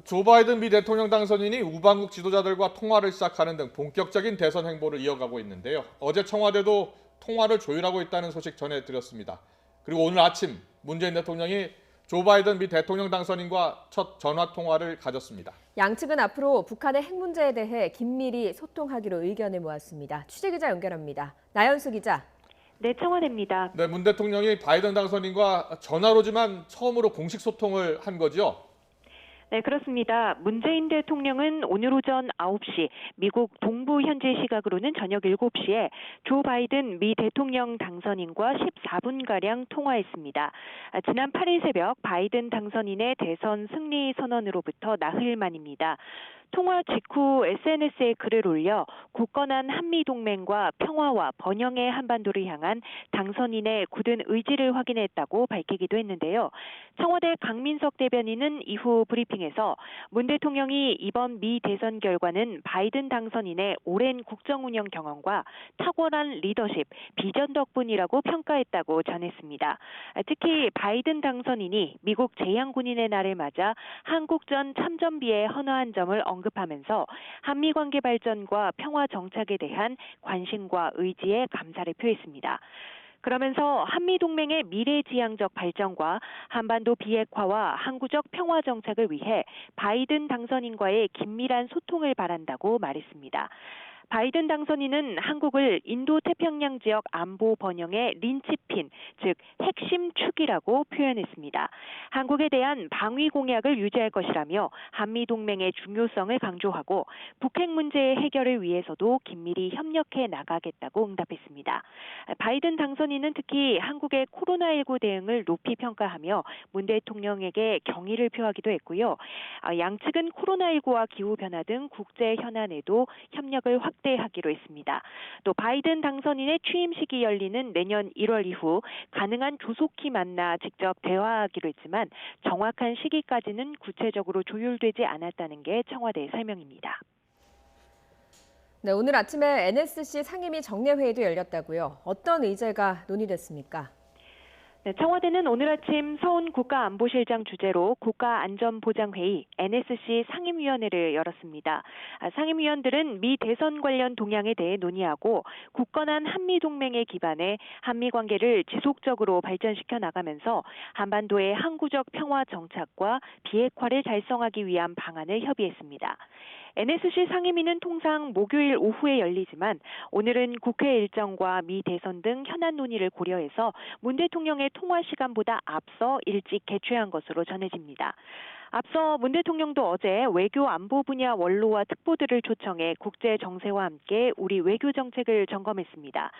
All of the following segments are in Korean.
조 바이든 미 대통령 당선인이 우방국 지도자들과 통화를 시작하는 등 본격적인 대선 행보를 이어가고 있는데요. 어제 청와대도 통화를 조율하고 있다는 소식 전해드렸습니다. 그리고 오늘 아침 문재인 대통령이 조 바이든 미 대통령 당선인과 첫 전화 통화를 가졌습니다. 양측은 앞으로 북한의 핵 문제에 대해 긴밀히 소통하기로 의견을 모았습니다. 취재기자 연결합니다. 나연수 기자. 네, 청와대입니다. 네, 문 대통령이 바이든 당선인과 전화로지만 처음으로 공식 소통을 한 거죠. 네, 그렇습니다. 문재인 대통령은 오늘 오전 9시, 미국 동부 현지 시각으로는 저녁 7시에 조 바이든 미 대통령 당선인과 14분가량 통화했습니다. 지난 8일 새벽 바이든 당선인의 대선 승리 선언으로부터 나흘 만입니다. 통화 직후 SNS에 글을 올려 굳건한 한미동맹과 평화와 번영의 한반도를 향한 당선인의 굳은 의지를 확인했다고 밝히기도 했는데요. 청와대 강민석 대변인은 이후 브리핑에서 문 대통령이 이번 미 대선 결과는 바이든 당선인의 오랜 국정운영 경험과 탁월한 리더십, 비전 덕분이라고 평가했다고 전했습니다. 특히 바이든 당선인이 미국 제향군인의 날을 맞아 한국전 참전비에 헌화한 점을 언급하면서 한미 관계 발전과 평화 정착에 대한 관심과 의지에 감사를 표했습니다. 그러면서 한미동맹의 미래지향적 발전과 한반도 비핵화와 항구적 평화 정착을 위해 바이든 당선인과의 긴밀한 소통을 바란다고 말했습니다. 바이든 당선인은 한국을 인도태평양 지역 안보 번영의 린치핀, 즉 핵심 축이라고 표현했습니다. 한국에 대한 방위 공약을 유지할 것이라며 한미동맹의 중요성을 강조하고 북핵 문제의 해결을 위해서도 긴밀히 협력해 나가겠다고 응답했습니다. 바이든 당선인은 특히 한국의 코로나19 대응을 높이 평가하며 문 대통령에게 경의를 표하기도 했고요. 양측은 코로나19와 기후변화 등 국제 현안에도 협력을 확대하기로 했습니다. 또 바이든 당선인의 취임식이 열리는 내년 1월 이후 가능한 조속히 만나 직접 대화하기로 했지만 정확한 시기까지는 구체적으로 조율되지 않았다는 게 청와대의 설명입니다. 네, 오늘 아침에 NSC 상임위 정례회의도 열렸다고요. 어떤 의제가 논의됐습니까? 네, 청와대는 오늘 아침 서훈 국가안보실장 주재로 국가안전보장회의 NSC 상임위원회를 열었습니다. 상임위원들은 미 대선 관련 동향에 대해 논의하고 굳건한 한미동맹에 기반해 한미관계를 지속적으로 발전시켜 나가면서 한반도의 항구적 평화 정착과 비핵화를 달성하기 위한 방안을 협의했습니다. NSC 상임위는 통상 목요일 오후에 열리지만 오늘은 국회 일정과 미 대선 등 현안 논의를 고려해서 문 대통령의 통화 시간보다 앞서 일찍 개최한 것으로 전해집니다. 앞서 문 대통령도 어제 외교 안보 분야 원로와 특보들을 초청해 국제 정세와 함께 우리 외교 정책을 점검했습니다.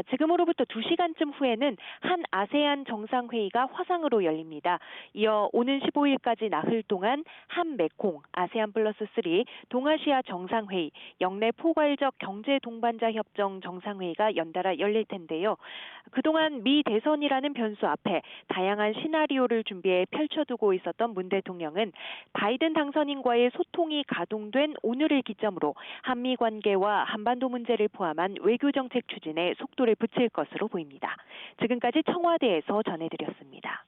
지금으로부터 2시간쯤 후에는 한 아세안 정상회의가 화상으로 열립니다. 이어 오는 15일까지 나흘 동안 한 메콩, 아세안 플러스 3, 동아시아 정상회의, 영내 포괄적 경제 동반자 협정 정상회의가 연달아 열릴 텐데요. 그동안 미 대선이라는 변수 앞에 다양한 시나리오를 준비해 펼쳐두고 있었던 문 대통령은 바이든 당선인과의 소통이 가동된 오늘을 기점으로 한미 관계와 한반도 문제를 포함한 외교 정책 추진에 속도를 붙일 것으로 보입니다. 지금까지 청와대에서 전해드렸습니다.